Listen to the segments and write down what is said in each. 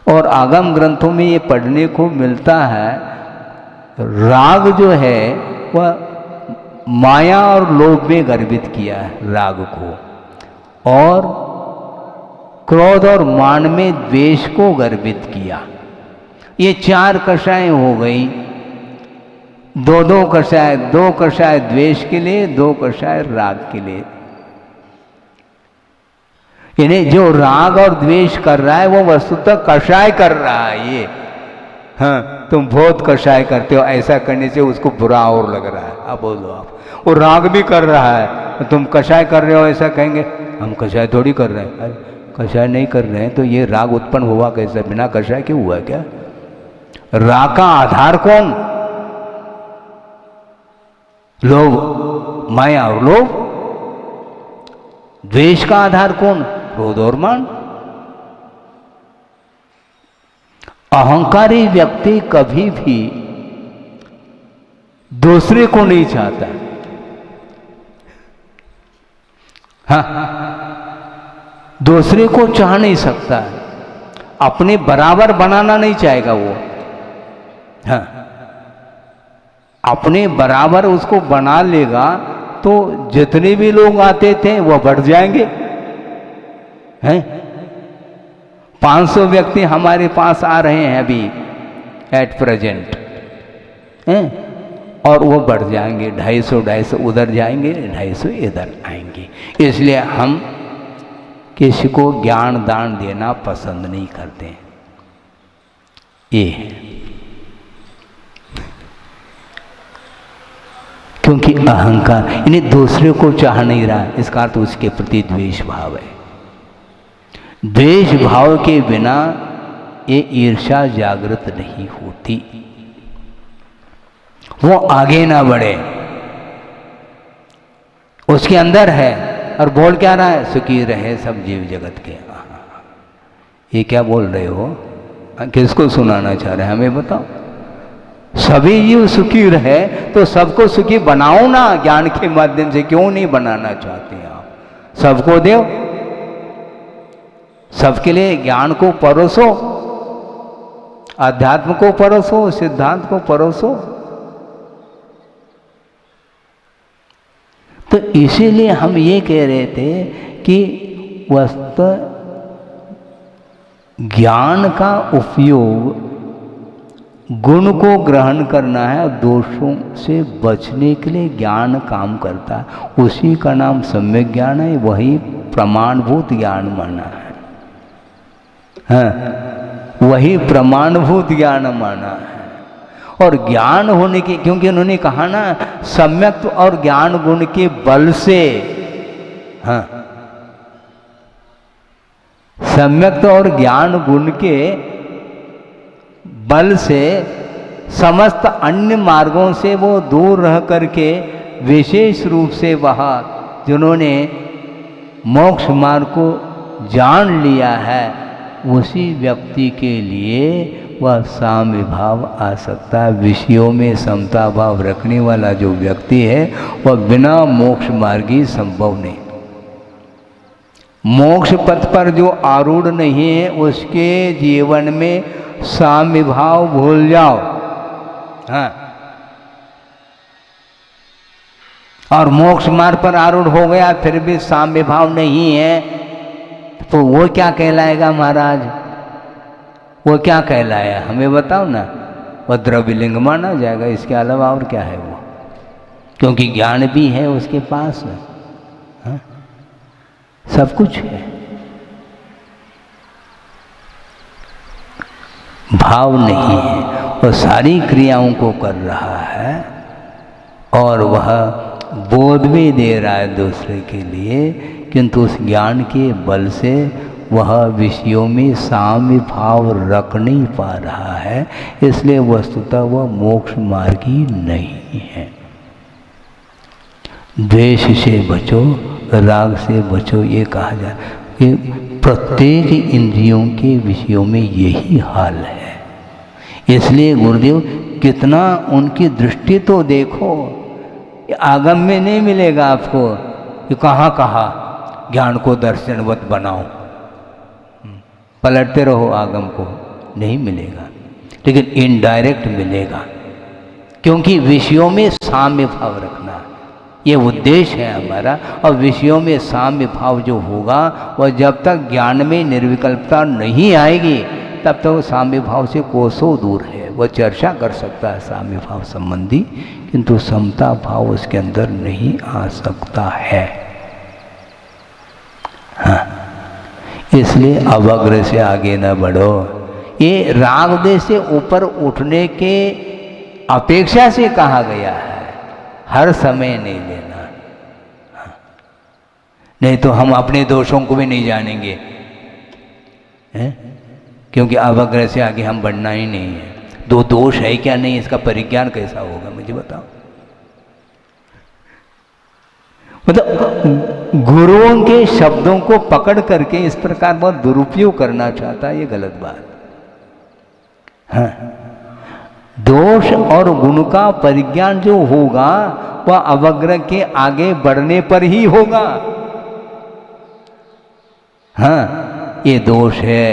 और आगम ग्रंथों में ये पढ़ने को मिलता है, राग जो है वह माया और लोभ में गर्भित किया है राग को, और क्रोध और मान में द्वेष को गर्भित किया। ये 4 कषाय हो गई, 2 कषाय, 2 कषाय द्वेष के लिए, 2 कषाय राग के लिए। यानी जो राग और द्वेष कर रहा है वो वस्तुतः कषाय कर रहा है। ये हाँ, तुम बहुत कषाय करते हो, ऐसा करने से उसको बुरा और लग रहा है। अब बोलो आप, वो राग भी कर रहा है, तुम कषाय कर रहे हो, ऐसा कहेंगे हम कषाय थोड़ी कर रहे हैं। अरे कषाय नहीं कर रहे हैं तो ये राग उत्पन्न हुआ कैसे? बिना कषाय के हुआ क्या? राग का आधार कौन? लोभ, माया और लोभ। द्वेष का आधार कौन? क्रोध और मान। अहंकारी व्यक्ति कभी भी दूसरे को नहीं चाहता। हाँ, दूसरे को चाह नहीं सकता, अपने बराबर बनाना नहीं चाहेगा वो। हाँ, अपने बराबर उसको बना लेगा तो जितने भी लोग आते थे वो बढ़ जाएंगे। हैं 500 व्यक्ति हमारे पास आ रहे हैं अभी एट प्रेजेंट, हैं, और वो बढ़ जाएंगे, 250 उधर जाएंगे, 250 इधर आएंगे। इसलिए हम किसी को ज्ञान दान देना पसंद नहीं करते। ये है क्योंकि अहंकार, यानी दूसरे को चाह नहीं रहा, इसका अर्थ उसके प्रति द्वेष भाव है। द्वेष भाव के बिना ये ईर्ष्या जागृत नहीं होती, वो आगे ना बढ़े। उसके अंदर है और बोल क्या रहा है? सुखी रहे सब जीव जगत के। ये क्या बोल रहे हो? किसको सुनाना चाह रहे हैं हमें बताओ? सभी जीव सुखी रहे तो सबको सुखी बनाओ ना ज्ञान के माध्यम से। क्यों नहीं बनाना चाहते आप? सबको दो, सबके लिए ज्ञान को परोसो, अध्यात्म को परोसो, सिद्धांत को परोसो। तो इसीलिए हम ये कह रहे थे कि वस्तुतः ज्ञान का उपयोग गुण को ग्रहण करना है और दोषों से बचने के लिए ज्ञान काम करता है। उसी का नाम सम्यक ज्ञान है, वही प्रमाणभूत ज्ञान माना है। हाँ, वही प्रमाणभूत ज्ञान माना है। और ज्ञान होने के, क्योंकि उन्होंने कहा ना सम्यक और ज्ञान गुण के बल से, हाँ, सम्यक और ज्ञान गुण के बल से समस्त अन्य मार्गों से वो दूर रह करके विशेष रूप से वह जिन्होंने मोक्ष मार्ग को जान लिया है उसी व्यक्ति के लिए वह साम्य भाव आ सकता है। विषयों में समता भाव रखने वाला जो व्यक्ति है वह बिना मोक्ष मार्गी संभव नहीं। मोक्ष पथ पर जो आरूढ़ नहीं है उसके जीवन में साम्य भाव भूल जाओ। हाँ, और मोक्ष मार्ग पर आरूढ़ हो गया फिर भी साम्य भाव नहीं है तो वो क्या कहलाएगा महाराज? वो क्या कहलाया हमें बताओ ना? वह द्रव्यलिंग माना जाएगा, इसके अलावा और क्या है वो? क्योंकि ज्ञान भी है उसके पास, हाँ? सब कुछ है, भाव नहीं है। वह सारी क्रियाओं को कर रहा है और वह बोध भी दे रहा है दूसरे के लिए, किंतु उस ज्ञान के बल से वह विषयों में साम्य भाव रख नहीं पा रहा है, इसलिए वस्तुतः वह मोक्ष मार्गी नहीं है। द्वेष से बचो, राग से बचो, ये कहा जाए कि प्रत्येक इंद्रियों के विषयों में यही हाल है। इसलिए गुरुदेव कितना उनकी दृष्टि तो देखो, आगम में नहीं मिलेगा आपको कि कहाँ कहा ज्ञान को दर्शनवत बनाओ, पलटते रहो आगम को, नहीं मिलेगा, लेकिन इनडायरेक्ट मिलेगा, क्योंकि विषयों में साम्य भाव रखना ये उद्देश्य है हमारा। और विषयों में साम्य भाव जो होगा वह जब तक ज्ञान में निर्विकल्पता नहीं आएगी तब तक वो साम्य भाव से कोसों दूर है। वह चर्चा कर सकता है साम्य भाव संबंधी, किंतु समता भाव उसके अंदर नहीं आ सकता है। हाँ, इसलिए अवग्र से आगे न बढ़ो। ये राग देश से ऊपर उठने के अपेक्षा से कहा गया है, हर समय नहीं लेना। हाँ। नहीं तो हम अपने दोषों को भी नहीं जानेंगे, हैं? क्योंकि अवग्रह से आगे हम बढ़ना ही नहीं है। दो दोष है क्या नहीं, इसका परिज्ञान कैसा होगा मुझे बताओ। मतलब गुरुओं के शब्दों को पकड़ करके इस प्रकार बहुत दुरुपयोग करना चाहता है, ये गलत बात। हाँ, दोष और गुण का परिज्ञान जो होगा वह अवग्रह के आगे बढ़ने पर ही होगा। हाँ, ये दोष है,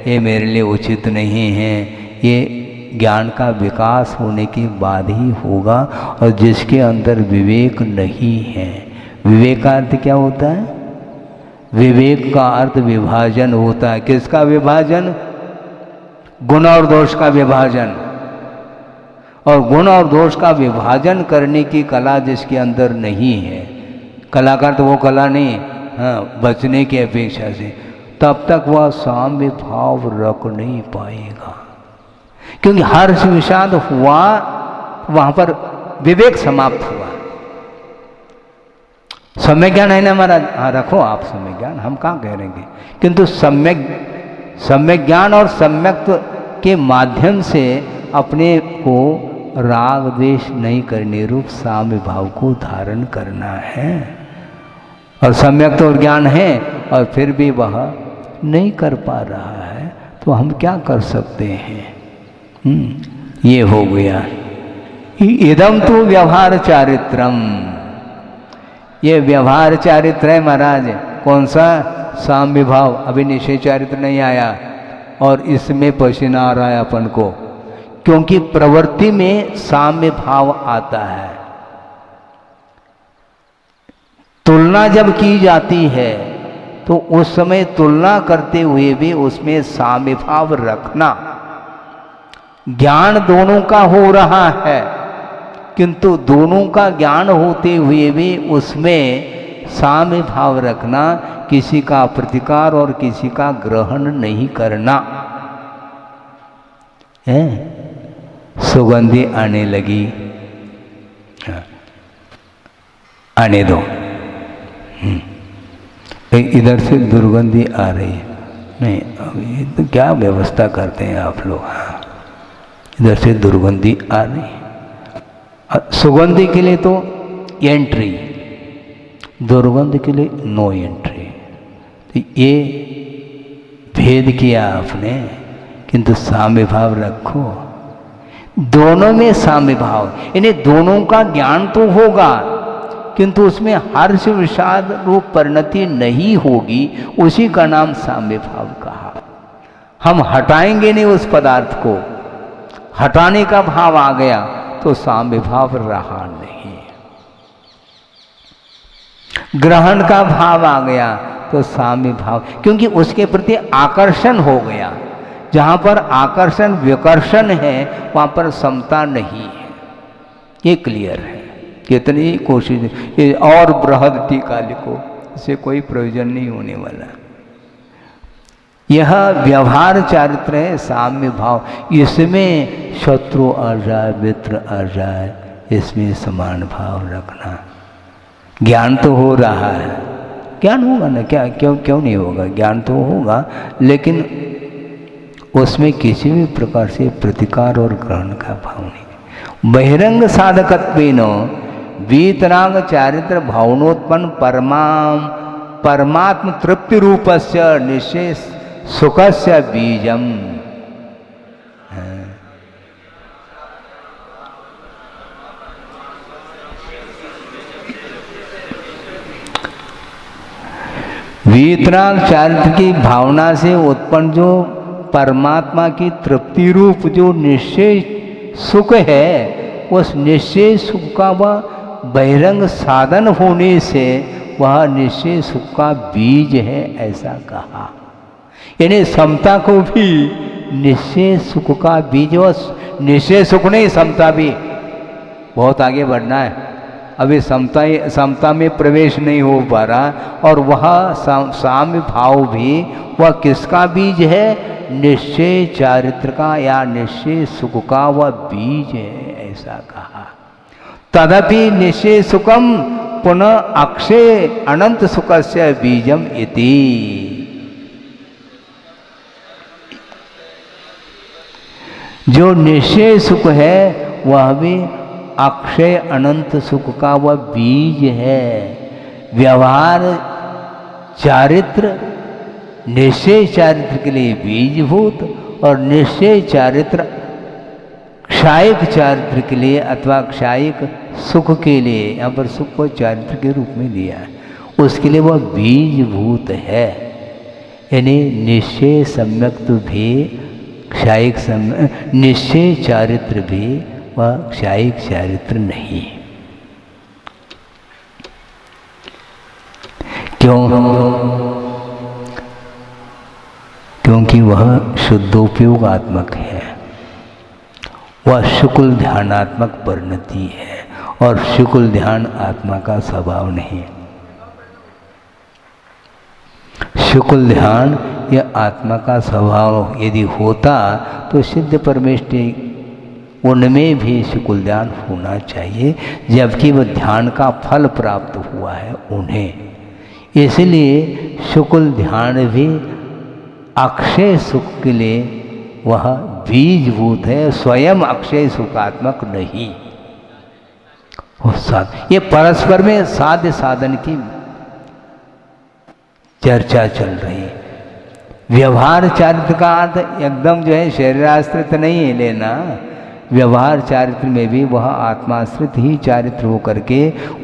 ये मेरे लिए उचित नहीं है, ये ज्ञान का विकास होने के बाद ही होगा। और जिसके अंदर विवेक नहीं है, विवेक का अर्थ क्या होता है? विवेक का अर्थ विभाजन होता है। किसका विभाजन? गुण और दोष का विभाजन। और गुण और दोष का विभाजन करने की कला जिसके अंदर नहीं है, कलाकार तो वो कला नहीं, हाँ, बचने की अपेक्षा से, तब तक वह साम्य भाव रख नहीं पाएगा। क्योंकि हर्ष विषाद हुआ, वहां पर विवेक समाप्त हुआ। सम्यक ज्ञान है ना हमारा, हाँ रखो आप सम्यक ज्ञान, हम कहाँ कह रहेंगे, किंतु सम्यक ज्ञान और सम्यक्त्व के माध्यम से अपने को राग द्वेष नहीं करने रूप साम्य भाव को धारण करना है। और सम्यक तो ज्ञान है और फिर भी वह नहीं कर पा रहा है, तो हम क्या कर सकते हैं? ये हो गया। इदम तो व्यवहार चारित्रम, ये व्यवहार चारित्र है महाराज। कौन सा? साम्य भाव। अभी निश्चय चारित्र नहीं आया और इसमें पसीना आ रहा है अपन को, क्योंकि प्रवृत्ति में साम्य भाव आता है। तुलना जब की जाती है तो उस समय तुलना करते हुए भी उसमें साम्य भाव रखना। ज्ञान दोनों का हो रहा है, किंतु दोनों का ज्ञान होते हुए भी उसमें साम्य भाव रखना, किसी का प्रतिकार और किसी का ग्रहण नहीं करना है। सुगंधी आने लगी, आने दो। इधर से दुर्गंधी आ रही है, नहीं ये तो क्या व्यवस्था करते हैं आप लोग। इधर से दुर्गंधी आ रही है। सुगंधी के लिए तो एंट्री, दुर्गंध के लिए नो एंट्री। तो ये भेद किया आपने, किंतु साम्य भाव रखो। दोनों में साम्य भाव, यानी दोनों का ज्ञान तो होगा, किंतु उसमें हर्ष विषाद रूप परिणति नहीं होगी, उसी का नाम साम्य भाव कहा। हम हटाएंगे नहीं उस पदार्थ को, हटाने का भाव आ गया तो साम्य भाव रहा नहीं। ग्रहण का भाव आ गया तो साम्य भाव, क्योंकि उसके प्रति आकर्षण हो गया। जहां पर आकर्षण विकर्षण है वहां पर समता नहीं है, ये क्लियर है। कितनी कोशिश, ये और बृहद टीका लिखो, इससे कोई प्रयोजन नहीं होने वाला। यह व्यवहार चारित्र है साम्य भाव, इसमें शत्रु आ जाए मित्र आ जाए, इसमें समान भाव रखना। ज्ञान तो हो रहा है, ज्ञान होगा ना, क्या क्यों नहीं होगा, ज्ञान तो होगा, लेकिन उसमें किसी भी प्रकार से प्रतिकार और ग्रहण का भाव नहीं। बहिरंग साधकत्वेन वीतराग चारित्र भावनोत्पन्न परमात्म तृप्ति रूपस्य निश्चय सुखस्य बीजम। वीतराग चारित्र की भावना से उत्पन्न जो परमात्मा की तृप्ति रूप जो निश्चय सुख है, उस निश्चय सुख का वह बहिरंग साधन होने से वह निश्चय सुख का बीज है, ऐसा कहा। यानी समता को भी निश्चय सुख का बीज, और निश्चय सुख नहीं, समता भी। बहुत आगे बढ़ना है, अभी समता में प्रवेश नहीं हो पा रहा, और वह साम्य भाव भी वह किसका बीज है? निश्चय चारित्र का या निश्चय सुख का वह बीज है, ऐसा कहा। तदपि निश्चय सुखम पुनः अक्षय अनंत सुखस्य बीजम इति। जो निश्चय सुख है वह भी अक्षय अनंत सुख का वह बीज है। व्यवहार चारित्र निश्चय चारित्र के लिए बीजभूत, और निश्चय चारित्र क्षायिक चारित्र के लिए अथवा क्षायिक सुख के लिए, यहाँ पर सुख को चारित्र के रूप में लिया है, उसके लिए वह बीजभूत है। यानी निश्चय सम्यक्त भी क्षायिक निश्चय चारित्र भी वह क्षायिक चारित्र नहीं। क्योंकि वह शुद्धोपयोगात्मक है, वह शुक्ल ध्यानात्मक परिणति है, और शुक्ल ध्यान आत्मा का स्वभाव नहीं। शुक्ल ध्यान यह आत्मा का स्वभाव यदि होता तो सिद्ध परमेष्टि उनमें भी शुक्ल ध्यान होना चाहिए, जबकि वह ध्यान का फल प्राप्त हुआ है उन्हें। इसलिए शुक्ल ध्यान भी अक्षय सुख के लिए वह बीजभूत है, स्वयं अक्षय सुखात्मक नहीं। ये परस्पर में साध्य साधन की चर्चा चल रही है। व्यवहार चारित्र का अर्थ एकदम जो है शरीराश्रित नहीं है लेना। व्यवहार चारित्र में भी वह आत्माश्रित ही चारित्र होकर के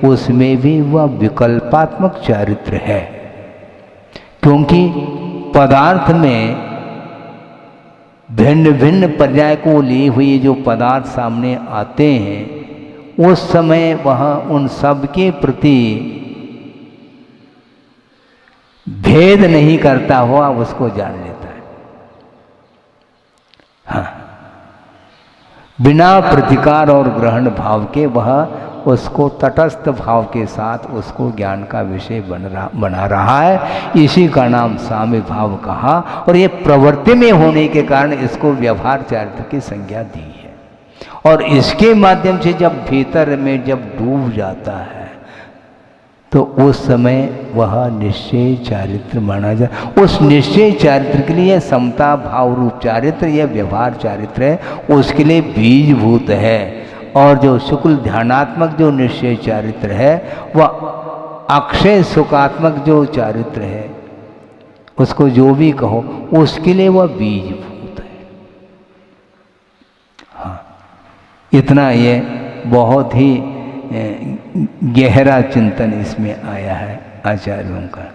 उसमें भी वह विकल्पात्मक चारित्र है, क्योंकि पदार्थ में भिन्न भिन्न पर्याय को लिए हुए जो पदार्थ सामने आते हैं, उस समय वह उन सब के प्रति भेद नहीं करता हुआ उसको जान लेता है। हाँ, बिना प्रतिकार और ग्रहण भाव के वह उसको तटस्थ भाव के साथ उसको ज्ञान का विषय बना रहा है। इसी का नाम साम्य भाव कहा, और ये प्रवृत्ति में होने के कारण इसको व्यवहार चारित्र की संज्ञा दी है। और इसके माध्यम से जब भीतर में जब डूब जाता है तो उस समय वह निश्चय चारित्र माना जाए। उस निश्चय चारित्र के लिए समता भाव रूप चारित्र यह व्यवहार चारित्र है, उसके लिए बीजभूत है। और जो शुक्ल ध्यानात्मक जो निश्चय चारित्र है वह अक्षय सुखात्मक जो चारित्र है, उसको जो भी कहो, उसके लिए वह बीजभूत है। हाँ, इतना ये बहुत ही गहरा चिंतन इसमें आया है आचार्यों का।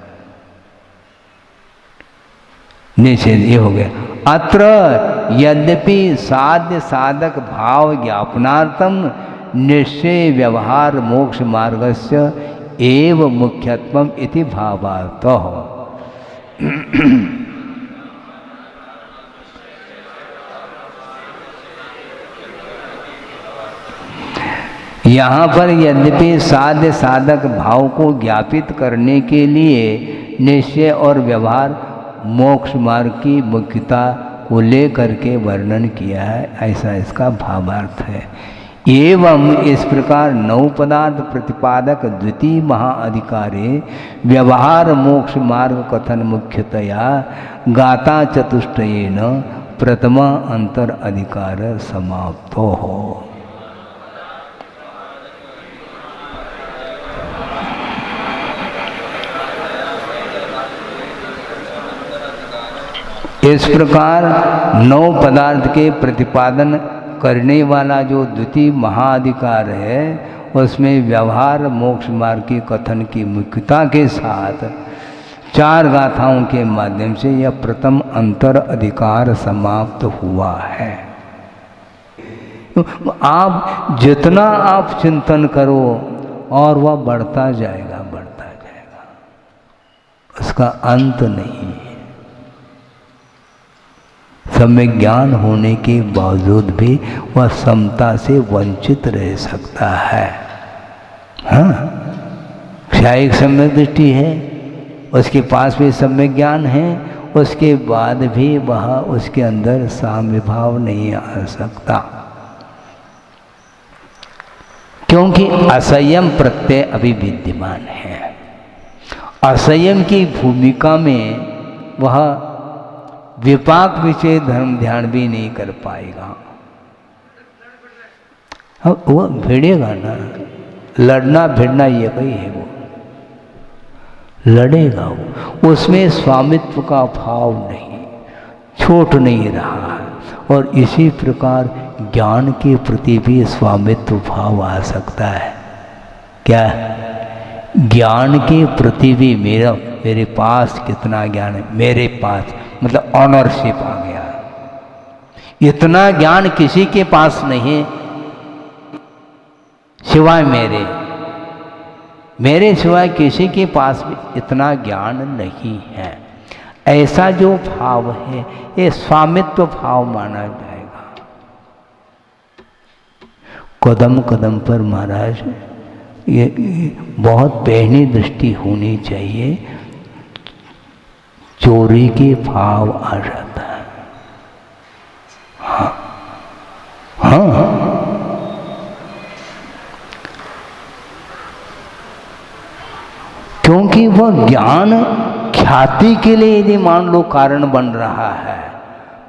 निषेध ये हो गया। अत्र यद्यपि साध्य साधक भाव ज्ञापनार्थम निश्चय व्यवहार मोक्ष मार्गस्य एव मुख्यत्वम इति भावार्थः। यहाँ पर यद्यपि साध्य साधक भाव को ज्ञापित करने के लिए निश्चय और व्यवहार मोक्ष मार्ग की मुख्यता को लेकर के वर्णन किया है, ऐसा इसका भावार्थ है। एवं इस प्रकार नौ पदार्थ प्रतिपादक द्वितीय महाअधिकारे व्यवहार मोक्ष मार्ग कथन मुख्यतया गाता चतुष्टयेन प्रथमा अंतर अधिकार समाप्तो हो। इस प्रकार नौ पदार्थ के प्रतिपादन करने वाला जो द्वितीय महाअधिकार है, उसमें व्यवहार मोक्ष मार्ग के कथन की मुख्यता के साथ 4 गाथाओं के माध्यम से यह प्रथम अंतर अधिकार समाप्त हुआ है। आप जितना आप चिंतन करो और वह बढ़ता जाएगा, बढ़ता जाएगा, उसका अंत नहीं है। सम्यक ज्ञान होने के बावजूद भी वह समता से वंचित रह सकता है। हाँ, क्षायिक सम्यक दृष्टि है, उसके पास भी सम्यक ज्ञान है, उसके बाद भी वह उसके अंदर साम्य भाव नहीं आ सकता, क्योंकि असंयम प्रत्यय अभी विद्यमान है। असंयम की भूमिका में वह विपाक विषय धर्म ध्यान भी नहीं कर पाएगा। वह भिड़ेगा ना, लड़ना भिड़ना ये कही है, वो लड़ेगा, वो उसमें स्वामित्व का भाव नहीं, छूट नहीं रहा है। और इसी प्रकार ज्ञान के प्रति भी स्वामित्व भाव आ सकता है। क्या ज्ञान के प्रति भी मेरे पास कितना ज्ञान है, मेरे पास मतलब ऑनरशिप आ गया। इतना ज्ञान किसी के पास नहीं सिवाय मेरे सिवाय किसी के पास भी इतना ज्ञान नहीं है। ऐसा जो भाव है ये स्वामित्व भाव माना जाएगा। कदम कदम पर महाराज ये बहुत पहनी दृष्टि होनी चाहिए, चोरी के भाव आ जाता है। हाँ हाँ, क्योंकि वह ज्ञान ख्याति के लिए यदि मान लो कारण बन रहा है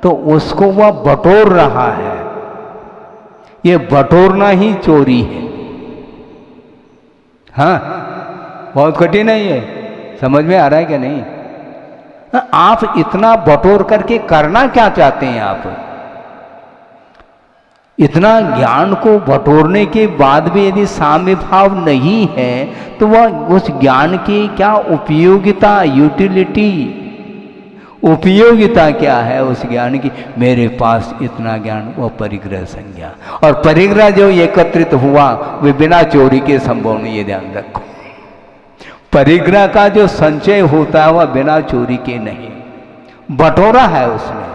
तो उसको वह बटोर रहा है। ये बटोरना ही चोरी है। हाँ, बहुत कठिन है ये, समझ में आ रहा है क्या नहीं? आप इतना बटोर करके करना क्या चाहते हैं? आप इतना ज्ञान को बटोरने के बाद भी यदि साम्य भाव नहीं है तो वह उस ज्ञान की क्या उपयोगिता, यूटिलिटी, उपयोगिता क्या है उस ज्ञान की? मेरे पास इतना ज्ञान, वह परिग्रह संज्ञा। और परिग्रह जो एकत्रित हुआ वे बिना चोरी के संभव नहीं, ये ध्यान रखो। परिग्रह का जो संचय होता है वह बिना चोरी के नहीं, बटोरा है उसने,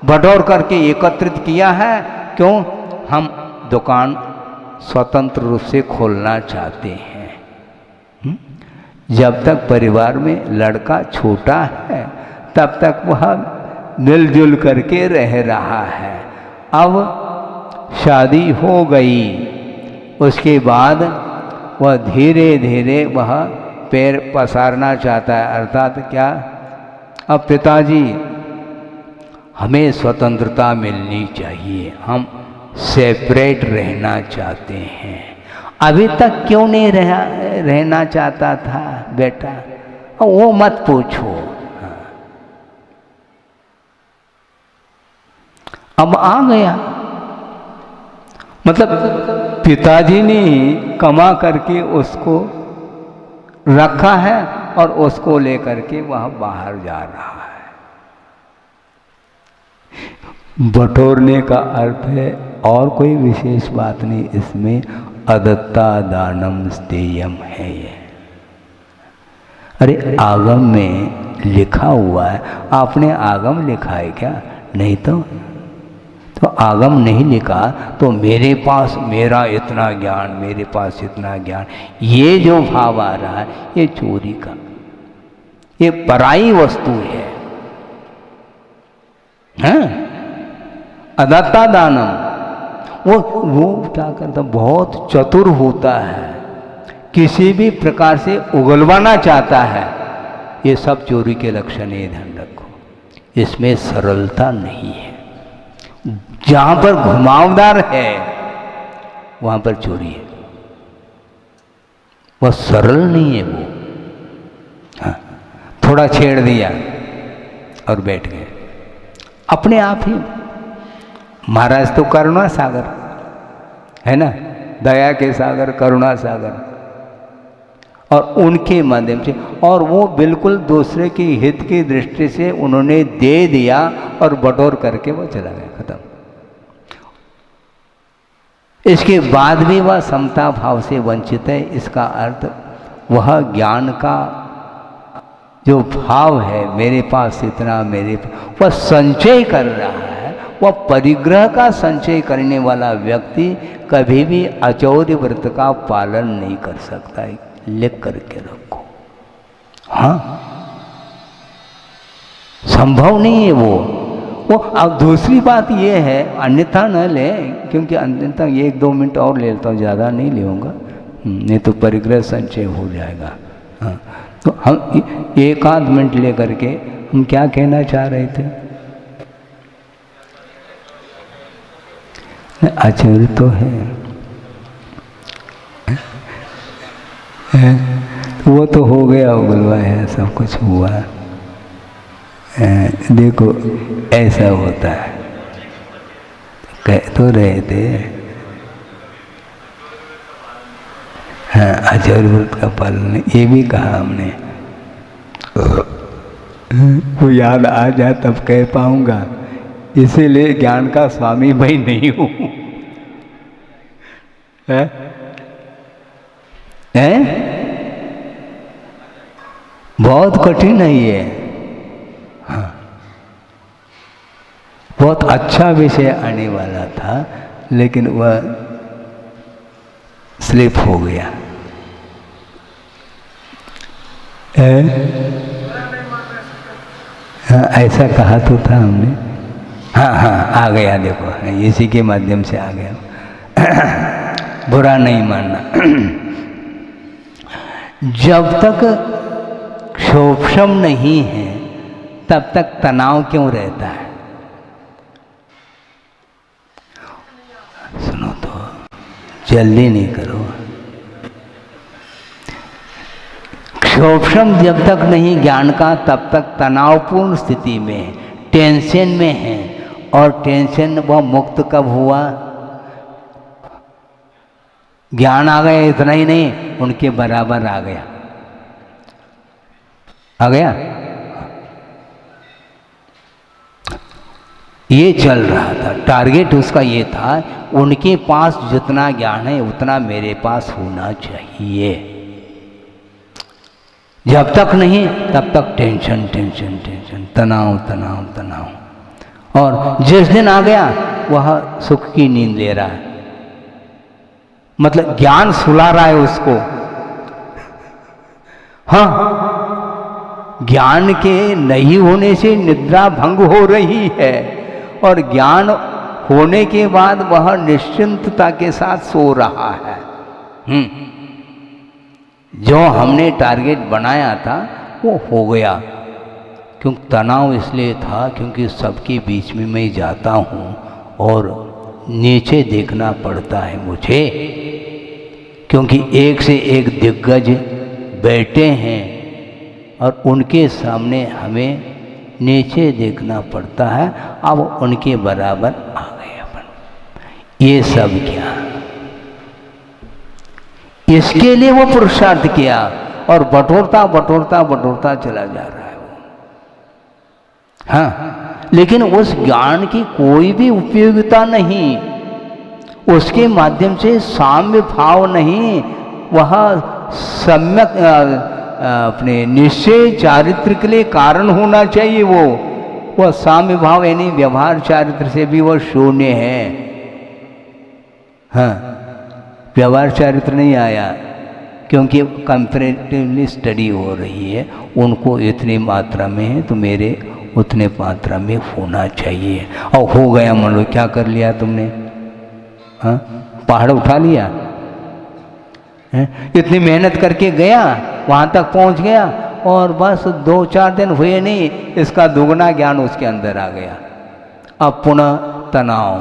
बटोर करके एकत्रित किया है। क्यों? हम दुकान स्वतंत्र रूप से खोलना चाहते हैं। जब तक परिवार में लड़का छोटा है तब तक वह मिलजुल करके रह रहा है। अब शादी हो गई, उसके बाद वह धीरे धीरे वह पैर पसारना चाहता है। अर्थात क्या? अब पिताजी हमें स्वतंत्रता मिलनी चाहिए, हम सेपरेट रहना चाहते हैं। अभी तक क्यों नहीं रहना चाहता था बेटा? वो मत पूछो, अब आ गया। मतलब पिताजी ने कमा करके उसको रखा है और उसको लेकर के वह बाहर जा रहा है। बटोरने का अर्थ है और कोई विशेष बात नहीं इसमें, अदत्ता दानम स्तेयम है ये। अरे आगम में लिखा हुआ है, आपने आगम लिखा है क्या? नहीं तो आगम नहीं लिखा तो मेरे पास मेरा इतना ज्ञान, मेरे पास इतना ज्ञान, ये जो भाव आ रहा है ये चोरी का, ये पराई वस्तु है। हाँ? अदत्ता दानम, वो क्या करता, बहुत चतुर होता है, किसी भी प्रकार से उगलवाना चाहता है। ये सब चोरी के लक्षण है, ध्यान रखो। इसमें सरलता नहीं है। जहां पर घुमावदार है वहां पर चोरी है, वह सरल नहीं है वो। हाँ, थोड़ा छेड़ दिया और बैठ गए अपने आप ही। महाराज तो करुणा सागर है ना, दया के सागर, करुणा सागर। और उनके माध्यम से, और वो बिल्कुल दूसरे की हित की दृष्टि से उन्होंने दे दिया और बटोर करके वो चला गया, खत्म। इसके बाद भी वह समता भाव से वंचित है। इसका अर्थ वह ज्ञान का जो भाव है, मेरे पास इतना, मेरे वह संचय कर रहा है। वह परिग्रह का संचय करने वाला व्यक्ति कभी भी अचौर्य व्रत का पालन नहीं कर सकता है, लिख करके रखो। हाँ, संभव नहीं है वो। अब दूसरी बात ये है, अन्यथा न ले, क्योंकि अन्यथा 1-2 मिनट और ले लेता हूँ, ज़्यादा नहीं लेऊंगा, नहीं तो परिग्रह संचय हो जाएगा। हाँ, तो हम 1-आध मिनट ले करके हम क्या कहना चाह रहे थे? आचार्य तो है, तो वो तो हो गया, उगलवा है, सब कुछ हुआ। देखो ऐसा होता है, कह तो रहे थे। हाँ, आचार्य व्रत का पालन, ये भी कहा हमने। वो याद आ जाए तब कह पाऊंगा, इसीलिए ज्ञान का स्वामी भाई नहीं हूं। है? बहुत कठिन है ये। हाँ, बहुत अच्छा विषय आने वाला था, लेकिन वह स्लिप हो गया। हाँ, ऐसा कहा तो था हमने। हाँ हाँ, आ गया, देखो इसी के माध्यम से आ गया। बुरा नहीं मानना। जब तक क्षोभम नहीं है तब तक तनाव क्यों रहता है? सुनो तो, जल्दी नहीं करो। क्षोभम जब तक नहीं ज्ञान का, तब तक तनावपूर्ण स्थिति में है, टेंशन में है। और टेंशन वह मुक्त कब हुआ? ज्ञान आ गया, इतना ही नहीं, उनके बराबर आ गया। आ गया? ये चल रहा था, टारगेट उसका ये था, उनके पास जितना ज्ञान है उतना मेरे पास होना चाहिए। जब तक नहीं तब तक टेंशन टेंशन टेंशन, तनाव तनाव तनाव। और जिस दिन आ गया वह सुख की नींद ले रहा है, मतलब ज्ञान सुला रहा है उसको। हाँ, ज्ञान के नहीं होने से निद्रा भंग हो रही है, और ज्ञान होने के बाद वह निश्चिंतता के साथ सो रहा है। जो हमने टारगेट बनाया था वो हो गया। क्योंकि तनाव इसलिए था क्योंकि सबके बीच में मैं जाता हूँ और नीचे देखना पड़ता है मुझे, क्योंकि एक से एक दिग्गज बैठे हैं और उनके सामने हमें नीचे देखना पड़ता है। अब उनके बराबर आ गए अपन। ये सब क्या, इसके लिए वो पुरुषार्थ किया और बटोरता बटोरता बटोरता चला जा रहा है वो। हाँ, लेकिन उस ज्ञान की कोई भी उपयोगिता नहीं, उसके माध्यम से साम्य भाव नहीं, वह सम्यक अपने निश्चय चारित्र के लिए कारण होना चाहिए। वह साम्य भाव यानी व्यवहार चारित्र से भी वह शून्य है। हाँ, व्यवहार चारित्र नहीं आया क्योंकि कंपैरेटिवली स्टडी हो रही है, उनको इतनी मात्रा में है तो मेरे उतने मात्रा में होना चाहिए। और हो गया, मान लो क्या कर लिया तुमने? हाँ, पहाड़ उठा लिया है? इतनी मेहनत करके गया, वहाँ तक पहुँच गया और बस 2-4 दिन हुए नहीं, इसका दुगना ज्ञान उसके अंदर आ गया। अब पुनः तनाव,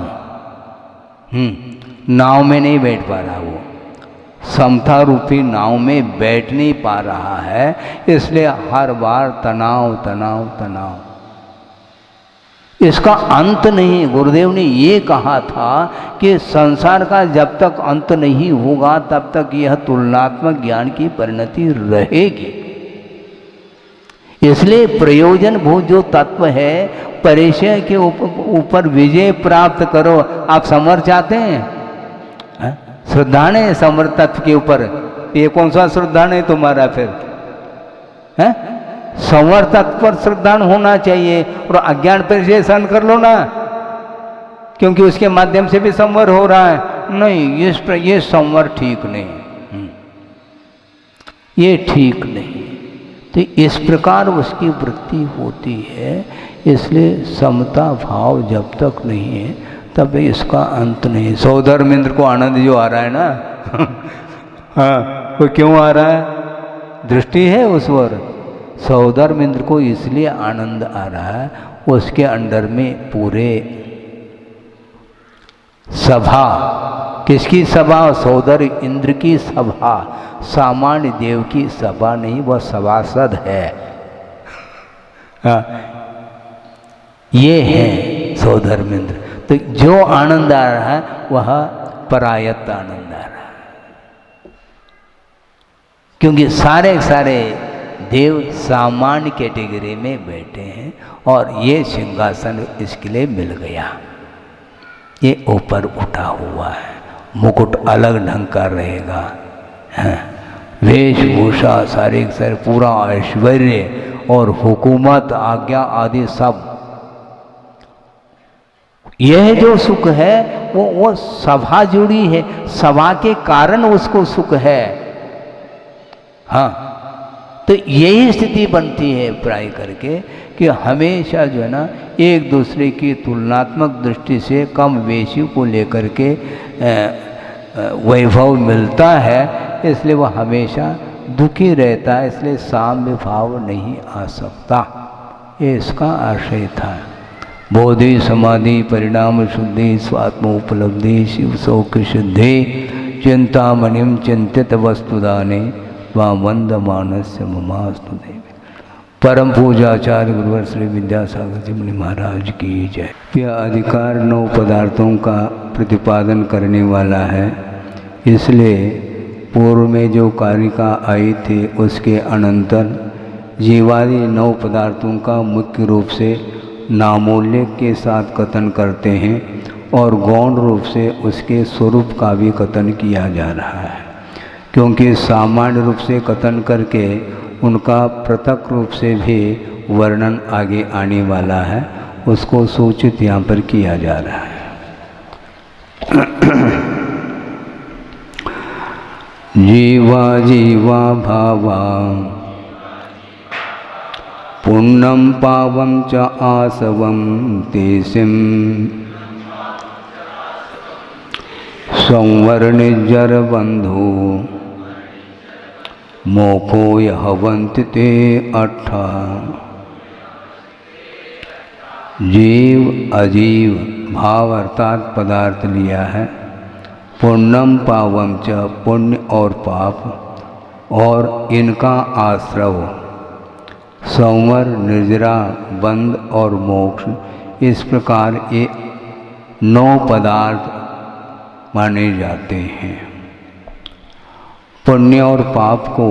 नाव में नहीं बैठ पा रहा, वो समता रूपी नाव में बैठ नहीं पा रहा है, इसलिए हर बार तनाव तनाव तनाव। इसका अंत नहीं। गुरुदेव ने ये कहा था कि संसार का जब तक अंत नहीं होगा तब तक यह तुलनात्मक ज्ञान की परिणति रहेगी। इसलिए प्रयोजन भूत जो तत्व है, परिचय के ऊपर विजय प्राप्त करो। आप समर चाहते हैं, श्रद्धान है समर तत्व के ऊपर, ये कौन सा श्रद्धान है तुम्हारा फिर है? संवर तत्व पर श्रद्धान होना चाहिए। और अज्ञान परिचय सहन कर लो ना, क्योंकि उसके माध्यम से भी संवर हो रहा है। नहीं, ये संवर ठीक नहीं, ये ठीक नहीं। तो इस प्रकार उसकी वृत्ति होती है। इसलिए समता भाव जब तक नहीं है तब इसका अंत नहीं। सौधर्मेंद्र को आनंद जो आ रहा है ना हाँ, वो क्यों आ रहा है? दृष्टि है उस पर। सौधर्मेंद्र को इसलिए आनंद आ रहा है, उसके अंडर में पूरे सभा, किसकी सभा? सौदर इंद्र की सभा, सामान्य देव की सभा नहीं, वह सभासद है। ये है सौधर्मेंद्र। तो जो आनंद आ रहा है वह परायत्त आनंद आ रहा है, क्योंकि सारे देव सामान्य कैटेगरी में बैठे हैं और ये सिंहासन इसके लिए मिल गया। ये ऊपर उठा हुआ है, मुकुट अलग ढंग का रहेगा, वेशभूषा सारे पूरा ऐश्वर्य और हुकूमत आज्ञा आदि सब। यह जो सुख है वो सभा जुड़ी है, सभा के कारण उसको सुख है। हाँ, तो यही स्थिति बनती है प्राय करके कि हमेशा जो है ना एक दूसरे की तुलनात्मक दृष्टि से कम वेशी को लेकर के वैभव मिलता है, इसलिए वह हमेशा दुखी रहता है। इसलिए साम्य भाव नहीं आ सकता, ये इसका आशय था। बोधि समाधि परिणाम शुद्धि स्वात्मोपलब्धि शिव सौख्य शुद्धि चिंतामणिम चिंतित वस्तुदाने वंद मानस्य ममास्तु देवी। परम पूजाचार्य गुरुवर श्री विद्यासागर जी मुनि महाराज की जय। यह अधिकार 9 पदार्थों का प्रतिपादन करने वाला है, इसलिए पूर्व में जो कारिका आई थी उसके अनंतर जीवादि 9 पदार्थों का मुख्य रूप से नामोल्लेख के साथ कथन करते हैं और गौण रूप से उसके स्वरूप का भी कथन किया जा रहा है, क्योंकि सामान्य रूप से कथन करके उनका पृथक रूप से भी वर्णन आगे आने वाला है, उसको सूचित यहाँ पर किया जा रहा है। जीवा जीवा भावा पुण्यम पावं च आसवं तेसिं संवर्णिजर बंधु मोको यहवन्ति ते अट्ठा। जीव अजीव भाव अर्थात पदार्थ लिया है। पुण्यम पावम च पुण्य और पाप और इनका आश्रव, संवर निर्जरा बंध और मोक्ष, इस प्रकार ये 9 पदार्थ माने जाते हैं। पुण्य और पाप को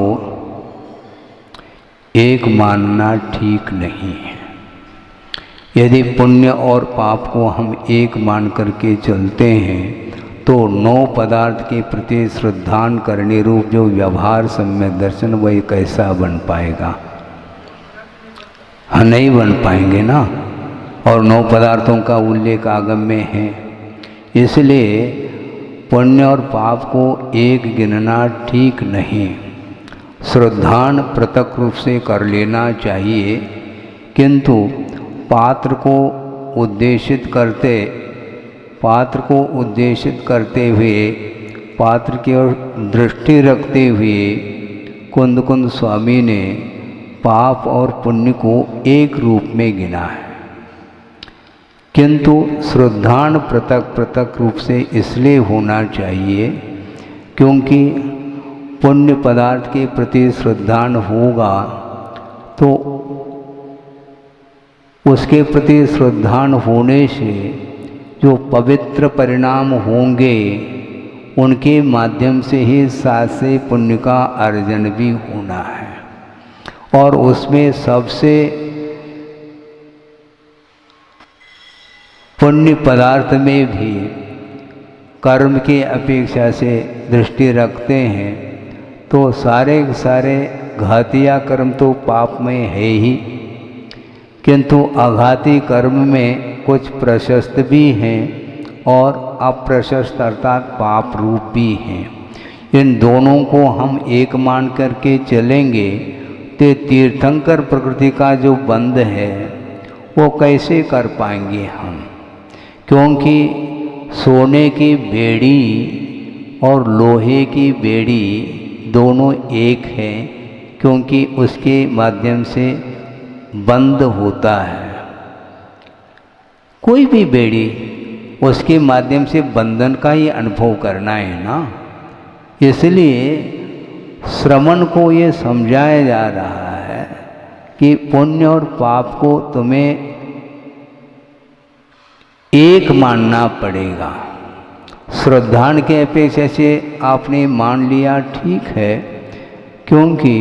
एक मानना ठीक नहीं है। यदि पुण्य और पाप को हम एक मान करके चलते हैं तो 9 पदार्थ के प्रति श्रद्धान करने रूप जो व्यवहार सम्यक दर्शन वही कैसा बन पाएगा? हाँ, नहीं बन पाएंगे ना। और 9 पदार्थों का उल्लेख आगम में है, इसलिए पुण्य और पाप को एक गिनना ठीक नहीं। श्रद्धान पृथक रूप से कर लेना चाहिए, किंतु पात्र को उद्देशित करते हुए पात्र की ओर दृष्टि रखते हुए कुंद कुंद स्वामी ने पाप और पुण्य को एक रूप में गिना है। किंतु श्रद्धान पृथक रूप से इसलिए होना चाहिए क्योंकि पुण्य पदार्थ के प्रति श्रद्धान होगा तो उसके प्रति श्रद्धान होने से जो पवित्र परिणाम होंगे उनके माध्यम से ही सासे पुण्य का अर्जन भी होना है। और उसमें सबसे पुण्य पदार्थ में भी कर्म की अपेक्षा से दृष्टि रखते हैं तो सारे के सारे घातिया कर्म तो पाप में है ही, किंतु अघाती कर्म में कुछ प्रशस्त भी हैं और अप्रशस्त अर्थात पाप रूप भी हैं। इन दोनों को हम एक मान करके चलेंगे तो तीर्थंकर प्रकृति का जो बंध है वो कैसे कर पाएंगे हम, क्योंकि सोने की बेड़ी और लोहे की बेड़ी दोनों एक है, क्योंकि उसके माध्यम से बंद होता है। कोई भी बेड़ी उसके माध्यम से बंधन का ही अनुभव करना है ना। इसलिए श्रवण को ये समझाया जा रहा है कि पुण्य और पाप को तुम्हें एक मानना पड़ेगा। श्रद्धान के अपेक्षा से आपने मान लिया, ठीक है, क्योंकि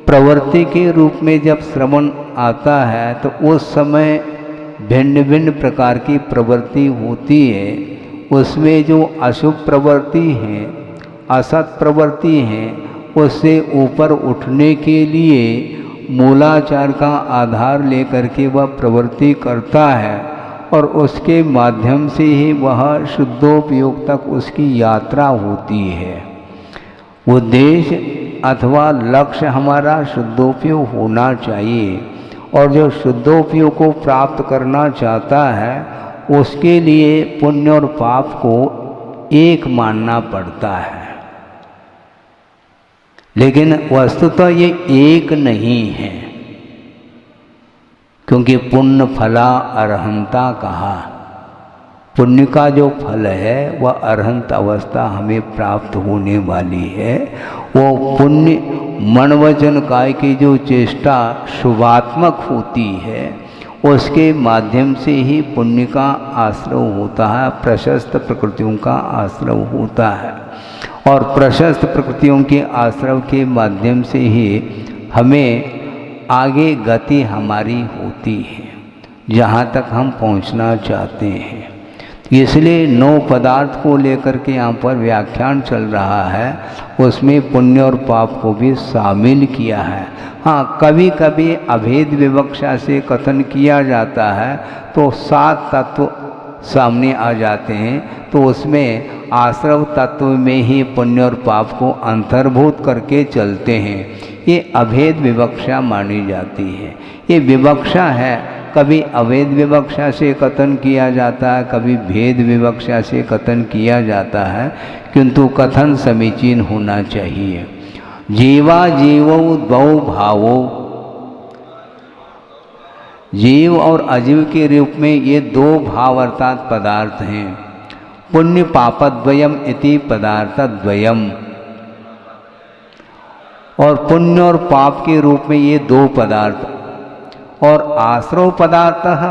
प्रवृत्ति के रूप में जब श्रवण आता है तो उस समय भिन्न भिन्न प्रकार की प्रवृत्ति होती है। उसमें जो अशुभ प्रवृत्ति है, असत प्रवृत्ति है, उससे ऊपर उठने के लिए मूलाचार का आधार लेकर के वह प्रवृत्ति करता है और उसके माध्यम से ही वह शुद्धोपयोग तक उसकी यात्रा होती है। उद्देश्य अथवा लक्ष्य हमारा शुद्धोपयोग होना चाहिए और जो शुद्धोपयोग को प्राप्त करना चाहता है उसके लिए पुण्य और पाप को एक मानना पड़ता है। लेकिन वस्तुतः ये एक नहीं है, क्योंकि पुण्य फला अरहंता कहा। पुण्य का जो फल है वह अरहंत अवस्था हमें प्राप्त होने वाली है। वो पुण्य मन वचन काय की जो चेष्टा शुभात्मक होती है उसके माध्यम से ही पुण्य का आश्रय होता है, प्रशस्त प्रकृतियों का आश्रय होता है। और प्रशस्त प्रकृतियों के आश्रय के माध्यम से ही हमें आगे गति हमारी होती है जहाँ तक हम पहुँचना चाहते हैं। इसलिए 9 पदार्थ को लेकर के यहाँ पर व्याख्यान चल रहा है, उसमें पुण्य और पाप को भी शामिल किया है। हाँ, कभी कभी अभेद विवक्षा से कथन किया जाता है तो 7 तत्व सामने आ जाते हैं, तो उसमें आश्रव तत्व में ही पुण्य और पाप को अंतर्भूत करके चलते हैं। ये अभेद विवक्षा मानी जाती है। ये विवक्षा है, कभी अभेद विवक्षा से कथन किया जाता है, कभी भेद विवक्षा से कथन किया जाता है, किंतु कथन समीचीन होना चाहिए। जीवा जीवो द्वौ भावो, जीव और अजीव के रूप में ये 2 भाव अर्थात पदार्थ हैं। पुण्य पापद्वयम इति पदार्थद्वयम, और पुण्य और पाप के रूप में ये 2 पदार्थ। और आश्रव पदार्थः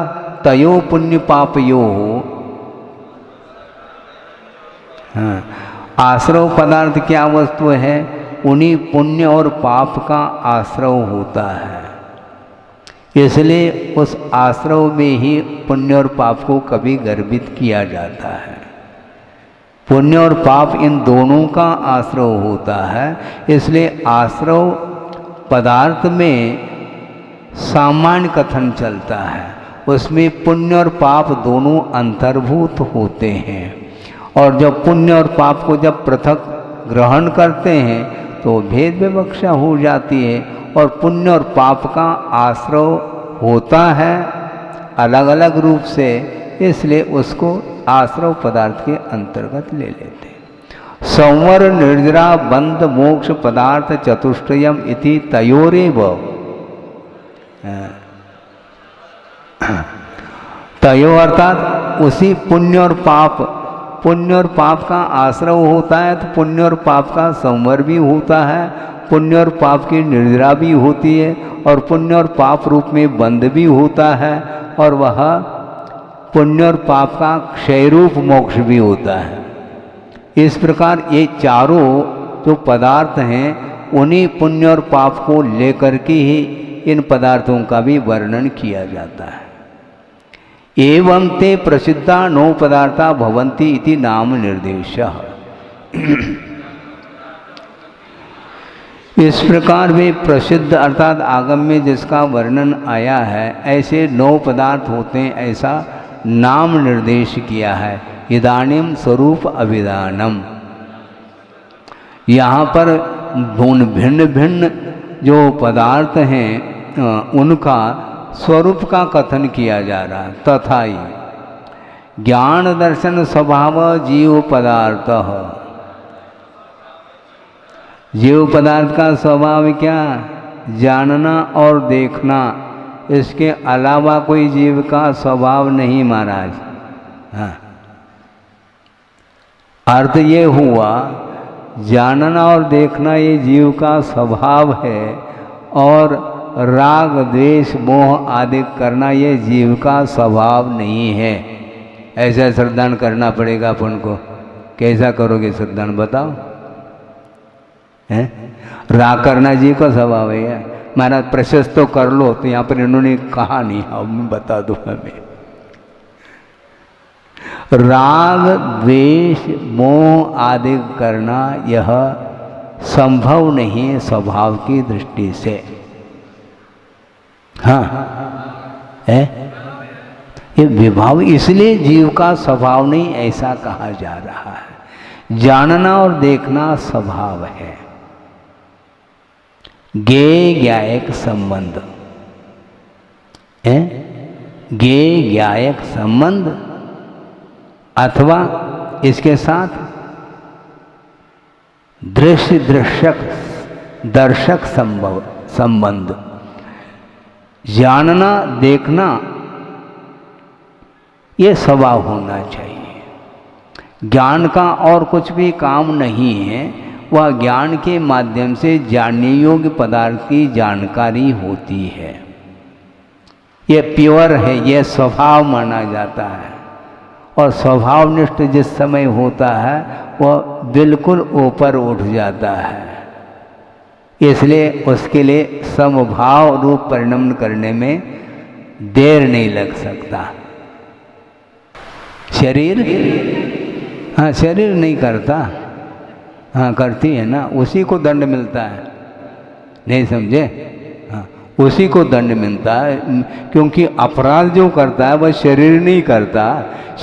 तयो पुण्य पापयो हो। हाँ, आश्रव पदार्थ क्या वस्तु है? उन्हीं पुण्य और पाप का आश्रव होता है। इसलिए उस आश्रव में ही पुण्य और पाप को कभी गर्भित किया जाता है। पुण्य और पाप इन दोनों का आश्रव होता है। इसलिए आश्रव पदार्थ में सामान्य कथन चलता है, उसमें पुण्य और पाप दोनों अंतर्भूत होते हैं। और जब पुण्य और पाप को जब पृथक ग्रहण करते हैं तो भेद विवक्षा हो जाती है और पुण्य और पाप का आश्रव होता है अलग अलग रूप से, इसलिए उसको आश्रव पदार्थ के अंतर्गत ले लेते हैं। संवर निर्जरा बंध मोक्ष पदार्थ चतुष्टयम इति तयोरेव, तयो अर्थात उसी पुण्य और पाप का आश्रय होता है तो पुण्य और पाप का संवर भी होता है। पुण्य और पाप की निर्जरा भी होती है और पुण्य और पाप रूप में बंध भी होता है, और वह पुण्य और पाप का क्षय रूप मोक्ष भी होता है। इस प्रकार ये चारों जो पदार्थ हैं उन्हीं पुण्य और पाप को लेकर के ही इन पदार्थों का भी वर्णन किया जाता है। एवं ते प्रसिद्धा नो पदार्था भवन्ति इति नाम निर्देशः। इस प्रकार वे प्रसिद्ध अर्थात आगम में जिसका वर्णन आया है ऐसे 9 पदार्थ होते हैं, ऐसा नाम निर्देश किया है। इदानीम स्वरूप अभिधानम, यहाँ पर भिन्न भिन्न जो पदार्थ हैं उनका स्वरूप का कथन किया जा रहा है। तथा ही ज्ञान दर्शन स्वभाव जीव पदार्थ, जीव पदार्थ का स्वभाव क्या? जानना और देखना, इसके अलावा कोई जीव का स्वभाव नहीं महाराज। हाँ, अर्थ ये हुआ जानना और देखना ये जीव का स्वभाव है, और राग द्वेष मोह आदि करना ये जीव का स्वभाव नहीं है। ऐसा श्रद्धान करना पड़ेगा अपन को। कैसा करोगे श्रद्धान बताओ? हैं? राग करना जीव का स्वभाव है। महाराज प्रशस्त तो कर लो, तो यहाँ पर इन्होंने कहा नहीं, अब मैं बता दूँ हमें। राग द्वेष मोह आदि करना यह संभव नहीं है स्वभाव की दृष्टि से। हाँ है, ये विभाव इसलिए जीव का स्वभाव नहीं ऐसा कहा जा रहा है। जानना और देखना स्वभाव है। ज्ञेय ज्ञायक संबंध है, ज्ञेय ज्ञायक संबंध अथवा इसके साथ दृश्य दृश्यक दर्शक संबंध। जानना देखना ये स्वभाव होना चाहिए। ज्ञान का और कुछ भी काम नहीं है, वह ज्ञान के माध्यम से जानने योग्य पदार्थ की जानकारी होती है। ये प्योर है, ये स्वभाव माना जाता है। और स्वभावनिष्ठ जिस समय होता है वह बिल्कुल ऊपर उठ जाता है। इसलिए उसके लिए समभाव रूप परिणमन करने में देर नहीं लग सकता। शरीर, हाँ शरीर नहीं करता, हाँ करती है ना, उसी को दंड मिलता है। नहीं समझे? हाँ, उसी को दंड मिलता है, क्योंकि अपराध जो करता है वह शरीर नहीं करता।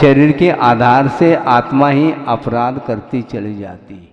शरीर के आधार से आत्मा ही अपराध करती चली जाती है।